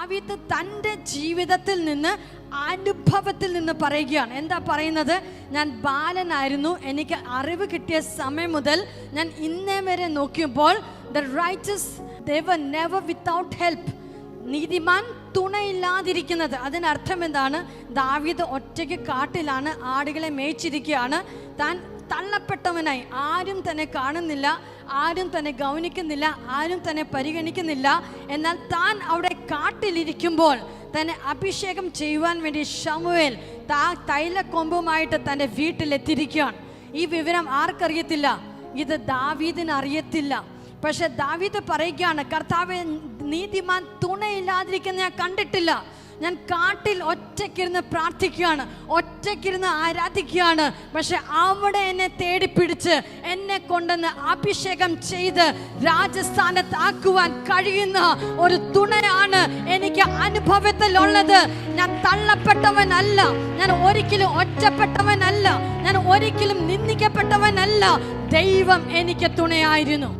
ദാവീദ് തൻ്റെ ജീവിതത്തിൽ നിന്ന്, അനുഭവത്തിൽ നിന്ന് പറയുകയാണ്. എന്താ പറയുന്നത്? ഞാൻ ബാലനായിരുന്നു, എനിക്ക് അറിവ് കിട്ടിയ സമയം മുതൽ ഞാൻ ഇന്നേ വരെ നോക്കിയപ്പോൾ the righteous they were never without help. നീതിമാൻ തുണയില്ലാതിരിക്കുന്നത്. അതിനർത്ഥം എന്താണ്? ദാവീദ് ഒറ്റയ്ക്ക് കാട്ടിലാണ് ആടുകളെ മേയിച്ചിരിക്കുകയാണ്. താൻ തള്ളപ്പെട്ടവനായി, ആരും തന്നെ കാണുന്നില്ല, ആരും തന്നെ ഗൗനിക്കുന്നില്ല, ആരും തന്നെ പരിഗണിക്കുന്നില്ല. എന്നാൽ താൻ അവിടെ കാട്ടിലിരിക്കുമ്പോൾ തന്നെ അഭിഷേകം ചെയ്യുവാൻ വേണ്ടി ശമൂവേൽ തൈലക്കൊമ്പുമായിട്ട് തൻ്റെ വീട്ടിലെത്തിയിരിക്കുകയാണ്. ഈ വിവരം ആർക്കറിയത്തില്ല? ഇത് ദാവീദിന് അറിയത്തില്ല. പക്ഷെ ദാവീദ് പറയുകയാണ്, കർത്താവേ, നീതിമാൻ തുണയില്ലാതിരിക്കുന്ന ഞാൻ കണ്ടിട്ടില്ല. ഞാൻ കാട്ടിൽ ഒറ്റയ്ക്കിരുന്ന് പ്രാർത്ഥിക്കുകയാണ്, ഒറ്റയ്ക്കിരുന്ന് ആരാധിക്കുകയാണ്. പക്ഷെ അവിടെ എന്നെ തേടിപ്പിടിച്ച് എന്നെ കൊണ്ടുവന്ന് അഭിഷേകം ചെയ്ത് രാജസ്ഥാനത്താക്കുവാൻ കഴിയുന്ന ഒരു തുണയാണ് എനിക്ക് അനുഭവത്തിലുള്ളത്. ഞാൻ തള്ളപ്പെട്ടവനല്ല, ഞാൻ ഒരിക്കലും ഒറ്റപ്പെട്ടവനല്ല, ഞാൻ ഒരിക്കലും നിന്ദിക്കപ്പെട്ടവനല്ല. ദൈവം എനിക്ക് തുണയായിരുന്നു.